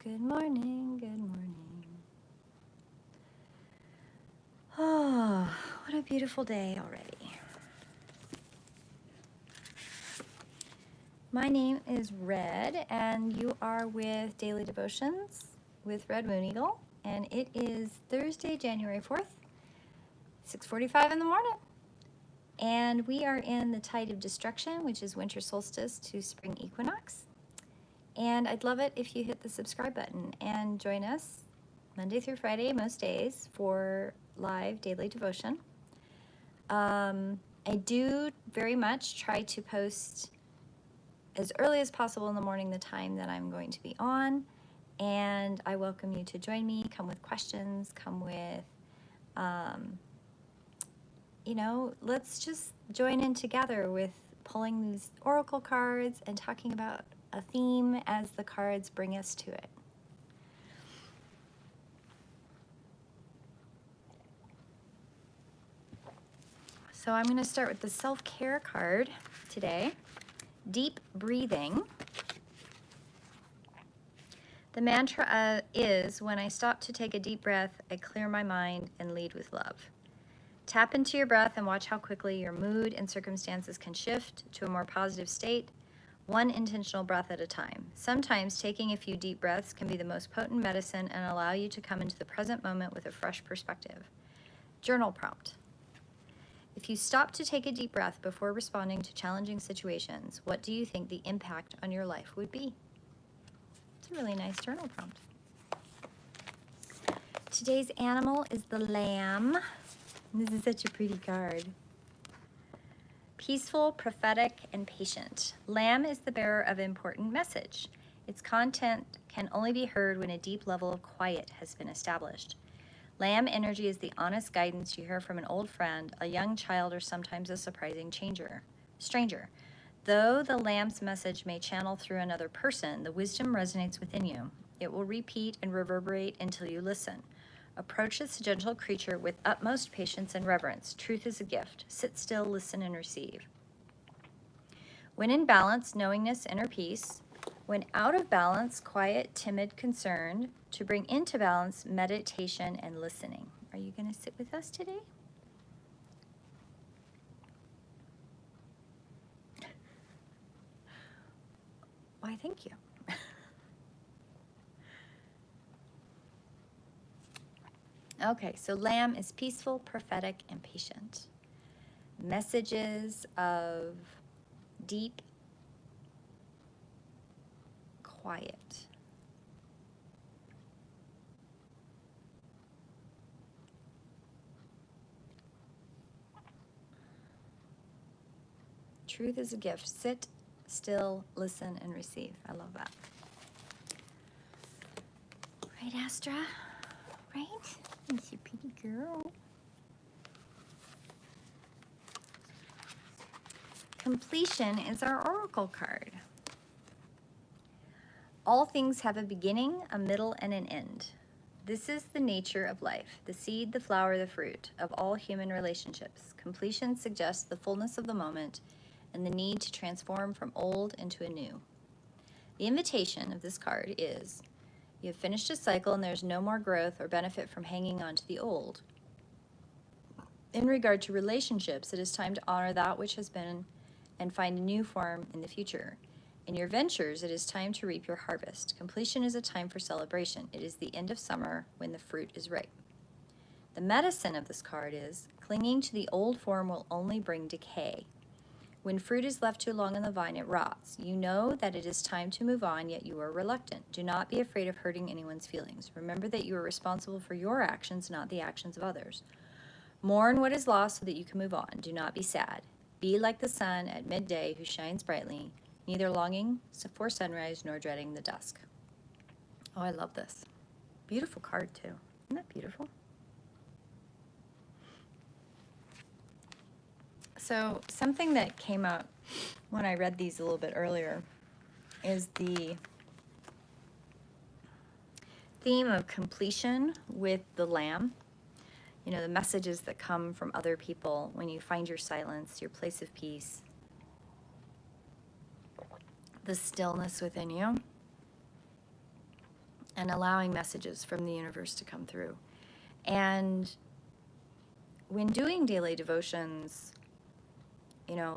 Good morning, good morning. Oh, what a beautiful day already. My name is Red, and you are with Daily Devotions with Red MoonEagle, and it is Thursday, January 4th, 6:45 in the morning. And we are in the tide of destruction, which is winter solstice to spring equinox. And I'd love it if you hit the subscribe button and join us Monday through Friday, most days, for live daily devotion. I do very much try to post as early as possible in the morning the time that I'm going to be on, and I welcome you to join me. Come with questions, come with, let's just join in together with pulling these oracle cards and talking about a theme as the cards bring us to it. So I'm going to start with the self-care card today. Deep breathing. The mantra is, when I stop to take a deep breath, I clear my mind and lead with love. Tap into your breath and watch how quickly your mood and circumstances can shift to a more positive state, one intentional breath at a time. Sometimes taking a few deep breaths can be the most potent medicine and allow you to come into the present moment with a fresh perspective. Journal prompt. If you stop to take a deep breath before responding to challenging situations, what do you think the impact on your life would be? It's a really nice journal prompt. Today's animal is the lamb. This is such a pretty card. Peaceful, prophetic, and patient. Lamb is the bearer of an important message. Its content can only be heard when a deep level of quiet has been established. Lamb energy is the honest guidance you hear from an old friend, a young child, or sometimes a surprising stranger. Though the lamb's message may channel through another person, the wisdom resonates within you. It will repeat and reverberate until you listen. Approach this gentle creature with utmost patience and reverence. Truth is a gift. Sit still, listen, and receive. When in balance, knowingness, inner peace. When out of balance, quiet, timid, concerned. To bring into balance, meditation and listening. Are you going to sit with us today? Why, thank you. Okay, so lamb is peaceful, prophetic, and patient. Messages of deep quiet. Truth is a gift. Sit still, listen, and receive. I love that. Right, Astra? Right? She's a pretty girl. Completion is our oracle card. All things have a beginning, a middle, and an end. This is the nature of life, the seed, the flower, the fruit of all human relationships. Completion suggests the fullness of the moment and the need to transform from old into a new. The invitation of this card is, you have finished a cycle and there's no more growth or benefit from hanging on to the old. In regard to relationships, it is time to honor that which has been and find a new form in the future. In your ventures, it is time to reap your harvest. Completion is a time for celebration. It is the end of summer when the fruit is ripe. The medicine of this card is, clinging to the old form will only bring decay. When fruit is left too long on the vine, it rots. You know that it is time to move on, yet you are reluctant. Do not be afraid of hurting anyone's feelings. Remember that you are responsible for your actions, not the actions of others. Mourn what is lost so that you can move on. Do not be sad. Be like the sun at midday who shines brightly, neither longing for sunrise nor dreading the dusk. Oh, I love this. Beautiful card, too. Isn't that beautiful? So something that came up when I read these a little bit earlier is the theme of completion with the lamb. You know, the messages that come from other people when you find your silence, your place of peace, the stillness within you. and allowing messages from the universe to come through. And when doing daily devotions,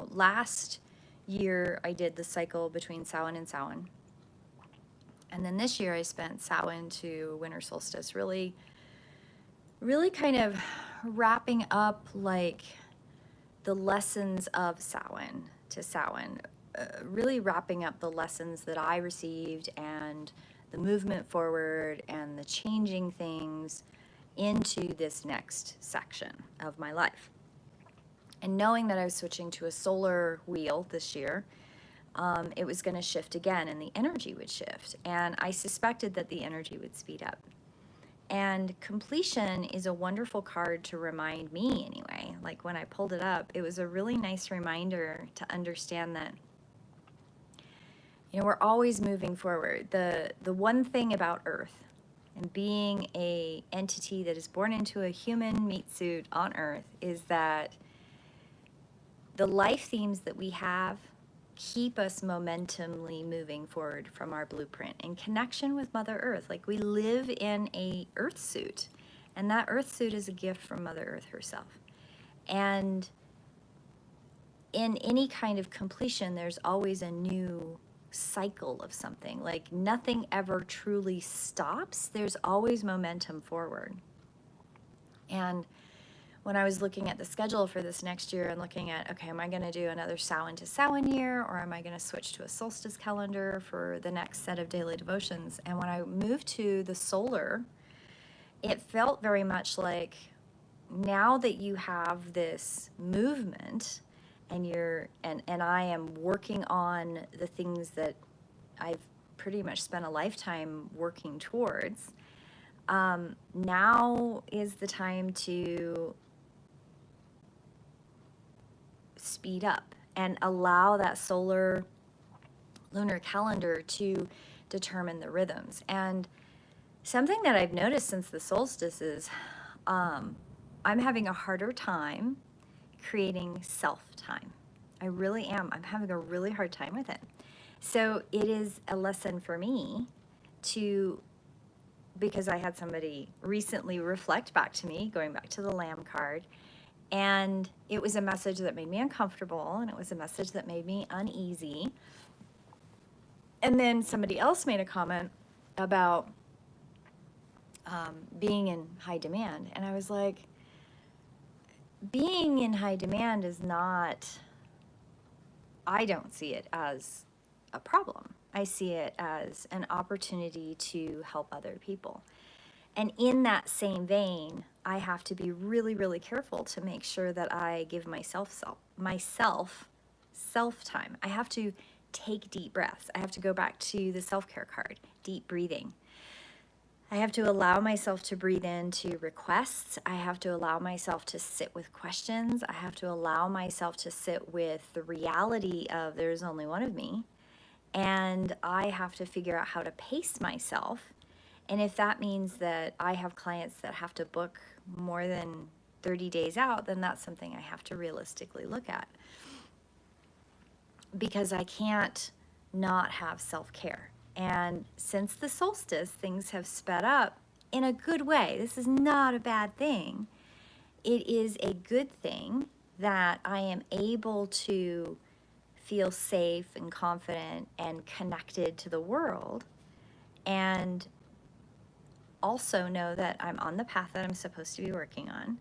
last year I did the cycle between Samhain and Samhain. And then this year I spent Samhain to winter solstice, really kind of wrapping up like the lessons of Samhain to Samhain, really wrapping up the lessons that I received and the movement forward and the changing things into this next section of my life. And knowing that I was switching to a solar wheel this year, it was going to shift again and the energy would shift. And I suspected that the energy would speed up. And completion is a wonderful card to remind me anyway. Like when I pulled it up, it was a really nice reminder to understand that, we're always moving forward. The one thing about Earth and being a entity that is born into a human meat suit on Earth is that the life themes that we have keep us momentumly moving forward from our blueprint in connection with Mother Earth. Like we live in a Earth suit, and that Earth suit is a gift from Mother Earth herself. And in any kind of completion, there's always a new cycle of something. Like nothing ever truly stops. There's always momentum forward. And when I was looking at the schedule for this next year and looking at, okay, am I going to do another Samhain to Samhain year, or am I going to switch to a solstice calendar for the next set of daily devotions? And when I moved to the solar, it felt very much like now that you have this movement and and I am working on the things that I've pretty much spent a lifetime working towards, now is the time to speed up and allow that solar lunar calendar to determine the rhythms. And something that I've noticed since the solstice is I'm having a harder time creating self-time. I really am. I'm having a really hard time with it. So it is a lesson for me because I had somebody recently reflect back to me, going back to the Lamb card, and it was a message that made me uncomfortable, and it was a message that made me uneasy. And then somebody else made a comment about being in high demand. And I was like, being in high demand is not, I don't see it as a problem. I see it as an opportunity to help other people. And in that same vein, I have to be really, really careful to make sure that I give myself self-time. I have to take deep breaths. I have to go back to the self-care card, deep breathing. I have to allow myself to breathe into requests. I have to allow myself to sit with questions. I have to allow myself to sit with the reality of there's only one of me. And I have to figure out how to pace myself. And if that means that I have clients that have to book more than 30 days out, then that's something I have to realistically look at. Because I can't not have self-care. And since the solstice, things have sped up in a good way. This is not a bad thing. It is a good thing that I am able to feel safe and confident and connected to the world, and also know that I'm on the path that I'm supposed to be working on,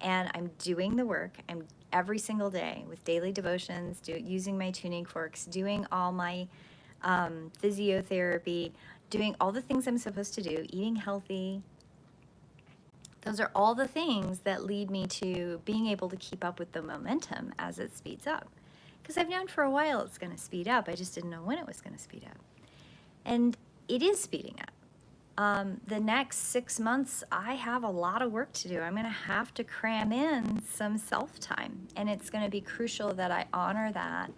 and I'm doing the work. I'm every single day with daily devotions, using my tuning forks, doing all my physiotherapy, doing all the things I'm supposed to do, eating healthy. Those are all the things that lead me to being able to keep up with the momentum as it speeds up. Because I've known for a while it's going to speed up. I just didn't know when it was going to speed up. And it is speeding up. The next 6 months, I have a lot of work to do. I'm going to have to cram in some self-time. And it's going to be crucial that I honor that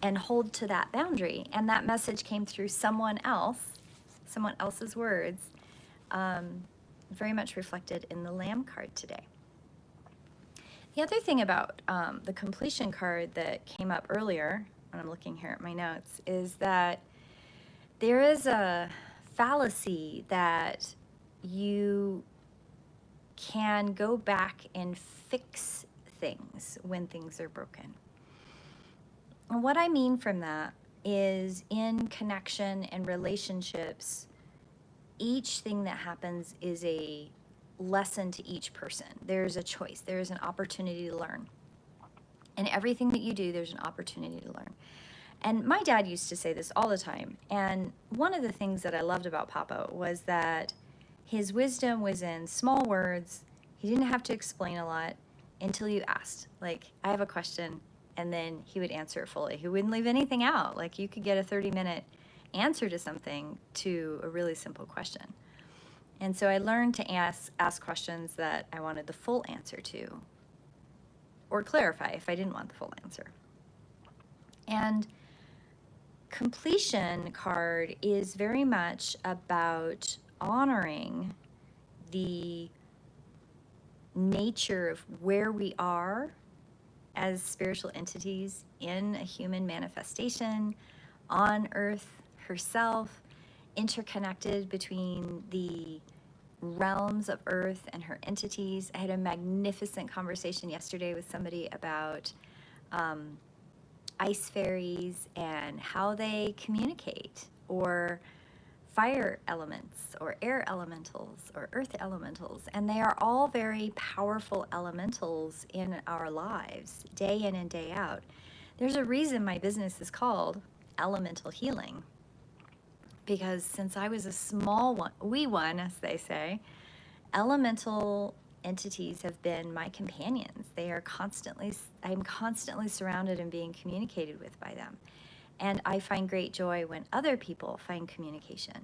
and hold to that boundary. And that message came through someone else's words, very much reflected in the Lamb card today. The other thing about the completion card that came up earlier, when I'm looking here at my notes, is that there is a fallacy that you can go back and fix things when things are broken. And what I mean from that is in connection and relationships, each thing that happens is a lesson to each person. There's a choice, there is an opportunity to learn. And everything that you do, there's an opportunity to learn. And my dad used to say this all the time. And one of the things that I loved about Papa was that his wisdom was in small words. He didn't have to explain a lot until you asked. Like, I have a question, and then he would answer it fully. He wouldn't leave anything out. Like, you could get a 30-minute answer to something, to a really simple question. And so I learned to ask questions that I wanted the full answer to, or clarify if I didn't want the full answer. And completion card is very much about honoring the nature of where we are as spiritual entities in a human manifestation on Earth herself, interconnected between the realms of Earth and her entities. I had a magnificent conversation yesterday with somebody about ice fairies and how they communicate, or fire elements, or air elementals, or earth elementals. And they are all very powerful elementals in our lives, day in and day out. There's a reason my business is called Elemental Healing, because since I was a small one, wee one, as they say, elemental entities have been my companions. I'm constantly surrounded and being communicated with by them. And I find great joy when other people find communication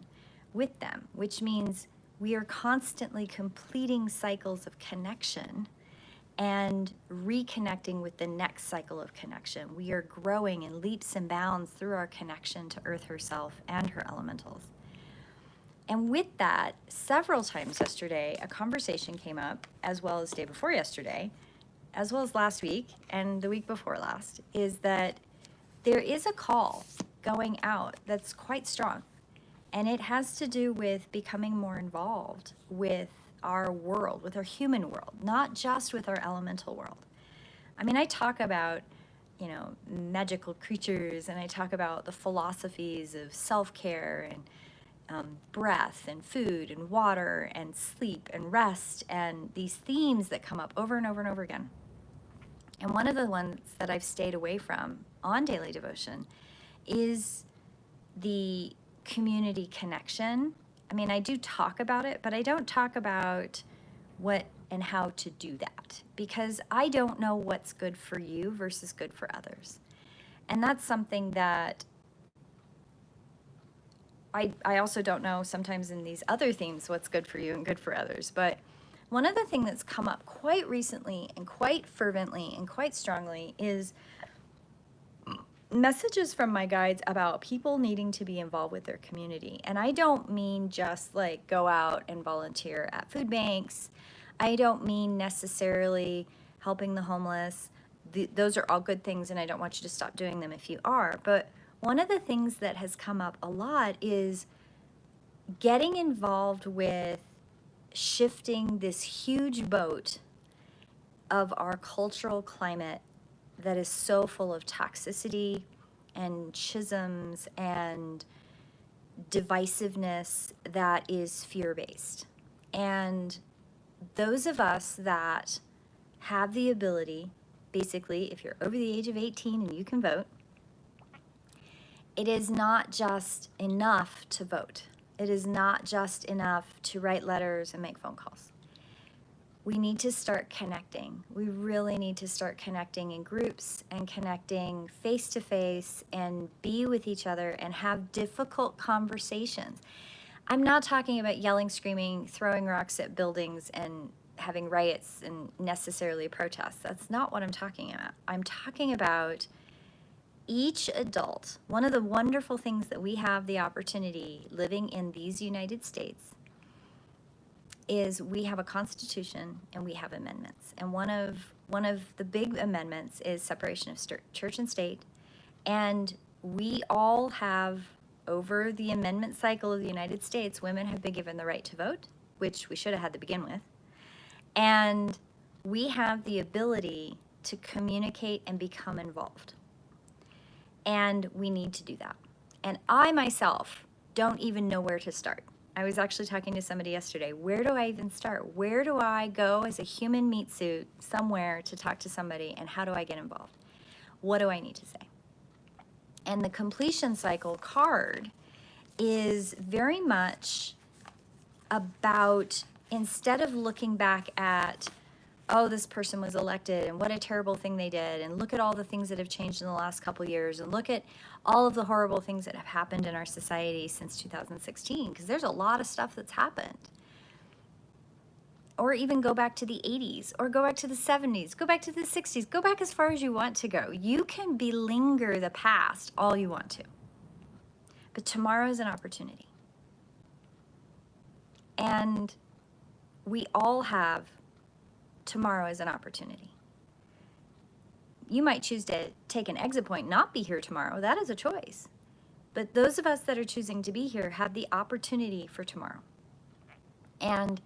with them, which means we are constantly completing cycles of connection and reconnecting with the next cycle of connection. We are growing in leaps and bounds through our connection to Earth herself and her elementals. And with that, several times yesterday, a conversation came up, as well as day before yesterday, as well as last week and the week before last, is that there is a call going out that's quite strong. And it has to do with becoming more involved with our world, with our human world, not just with our elemental world. I mean, I talk about, magical creatures, and I talk about the philosophies of self-care and breath and food and water and sleep and rest, and these themes that come up over and over and over again. And one of the ones that I've stayed away from on Daily Devotion is the community connection. I mean, I do talk about it, but I don't talk about what and how to do that, because I don't know what's good for you versus good for others. And that's something that I also don't know sometimes in these other themes what's good for you and good for others. But one other thing that's come up quite recently and quite fervently and quite strongly is messages from my guides about people needing to be involved with their community. And I don't mean just like go out and volunteer at food banks. I don't mean necessarily helping the homeless. Those are all good things, and I don't want you to stop doing them if you are. But one of the things that has come up a lot is getting involved with shifting this huge boat of our cultural climate that is so full of toxicity and schisms and divisiveness that is fear-based. And those of us that have the ability, basically, if you're over the age of 18 and you can vote, it is not just enough to vote. It is not just enough to write letters and make phone calls. We need to start connecting. We really need to start connecting in groups and connecting face to face and be with each other and have difficult conversations. I'm not talking about yelling, screaming, throwing rocks at buildings and having riots and necessarily protests. That's not what I'm talking about. I'm talking about each adult. One of the wonderful things that we have the opportunity living in these United States is we have a constitution and we have amendments. And one of the big amendments is separation of church and state. And we all have over the amendment cycle of the United States, women have been given the right to vote, which we should have had to begin with. And we have the ability to communicate and become involved. And we need to do that. And I myself don't even know where to start. I was actually talking to somebody yesterday. Where do I even start? Where do I go as a human meat suit somewhere to talk to somebody, and how do I get involved? What do I need to say? And the completion cycle card is very much about, instead of looking back at, oh, this person was elected and what a terrible thing they did, and look at all the things that have changed in the last couple years, and look at all of the horrible things that have happened in our society since 2016, because there's a lot of stuff that's happened. Or even go back to the 80s, or go back to the 70s, go back to the 60s, go back as far as you want to go. You can belinger the past all you want to. But tomorrow is an opportunity. And we all have tomorrow as an opportunity. You might choose to take an exit point, not be here tomorrow. That is a choice. But those of us that are choosing to be here have the opportunity for tomorrow. And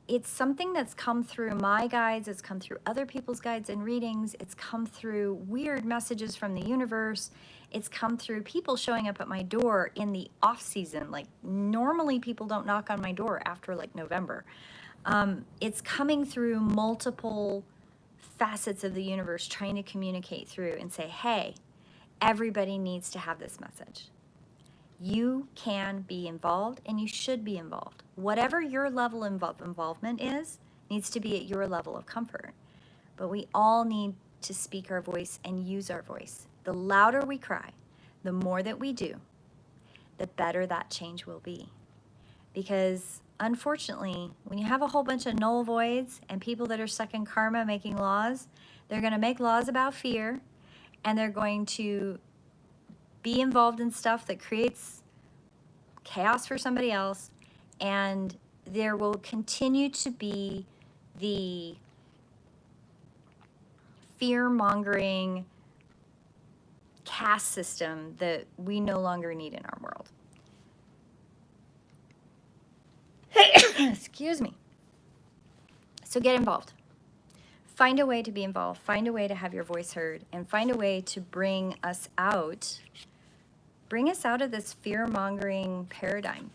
it's something that's come through my guides, it's come through other people's guides and readings, it's come through weird messages from the universe, it's come through people showing up at my door in the off season. Like, normally people don't knock on my door after like November. It's coming through multiple facets of the universe trying to communicate through and say, hey, everybody needs to have this message. You can be involved, and you should be involved. Whatever your level of involvement is, needs to be at your level of comfort. But we all need to speak our voice and use our voice. The louder we cry, the more that we do, the better that change will be. Because unfortunately, when you have a whole bunch of null voids and people that are stuck in karma making laws, they're going to make laws about fear, and they're going to be involved in stuff that creates chaos for somebody else, and there will continue to be the fear-mongering caste system that we no longer need in our world. Excuse me. So get involved. Find a way to be involved. Find a way to have your voice heard, and find a way to bring us out of this fear-mongering paradigm.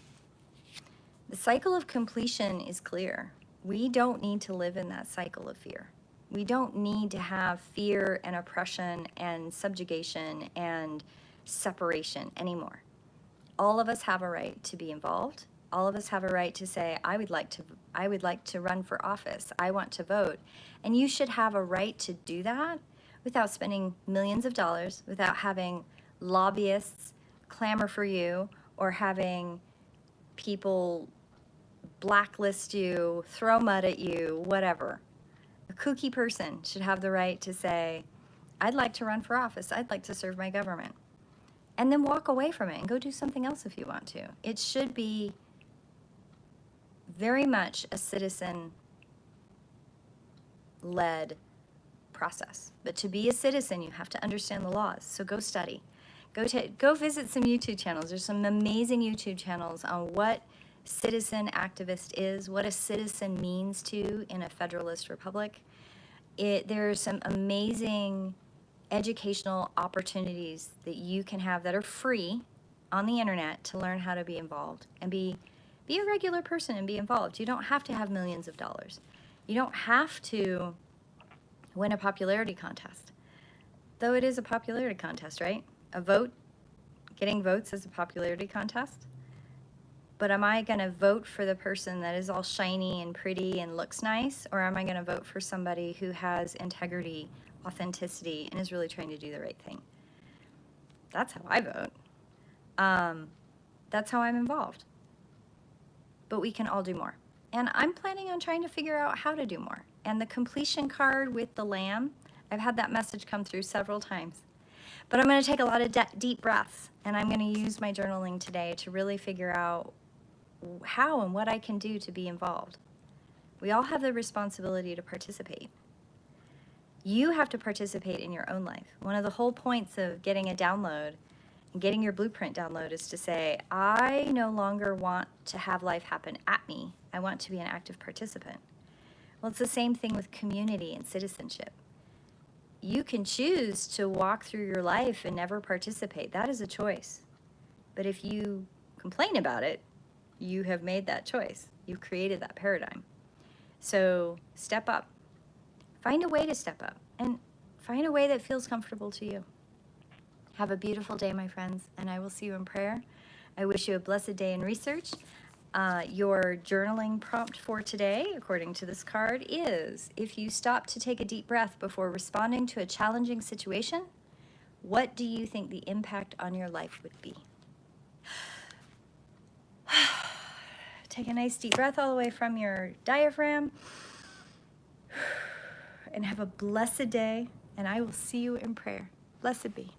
The cycle of completion is clear. We don't need to live in that cycle of fear. We don't need to have fear and oppression and subjugation and separation anymore. All of us have a right to be involved. All of us have a right to say, I would like to run for office. I want to vote. And you should have a right to do that without spending millions of dollars, without having lobbyists clamor for you, or having people blacklist you, throw mud at you, whatever. A kooky person should have the right to say, I'd like to run for office. I'd like to serve my government. And then walk away from it and go do something else if you want to. It should be very much a citizen-led process. But to be a citizen, you have to understand the laws. So go study. Go visit some YouTube channels. There's some amazing YouTube channels on what citizen activist is, what a citizen means to in a federalist republic. There are some amazing educational opportunities that you can have that are free on the internet to learn how to be involved and be a regular person and be involved. You don't have to have millions of dollars. You don't have to win a popularity contest, though it is a popularity contest, right? A vote, getting votes is a popularity contest. But am I going to vote for the person that is all shiny and pretty and looks nice, or am I going to vote for somebody who has integrity, authenticity, and is really trying to do the right thing? That's how I vote. That's how I'm involved. But we can all do more. And I'm planning on trying to figure out how to do more. And the completion card with the lamb, I've had that message come through several times. But I'm going to take a lot of deep breaths, and I'm going to use my journaling today to really figure out how and what I can do to be involved. We all have the responsibility to participate. You have to participate in your own life. One of the whole points of getting a download Getting your blueprint download is to say, I no longer want to have life happen at me. I want to be an active participant. Well, it's the same thing with community and citizenship. You can choose to walk through your life and never participate. That is a choice. But if you complain about it, you have made that choice. You've created that paradigm. So step up. Find a way to step up and find a way that feels comfortable to you. Have a beautiful day, my friends, and I will see you in prayer. I wish you a blessed day in research. Your journaling prompt for today, according to this card, is if you stop to take a deep breath before responding to a challenging situation, what do you think the impact on your life would be? Take a nice deep breath all the way from your diaphragm and have a blessed day, and I will see you in prayer. Blessed be.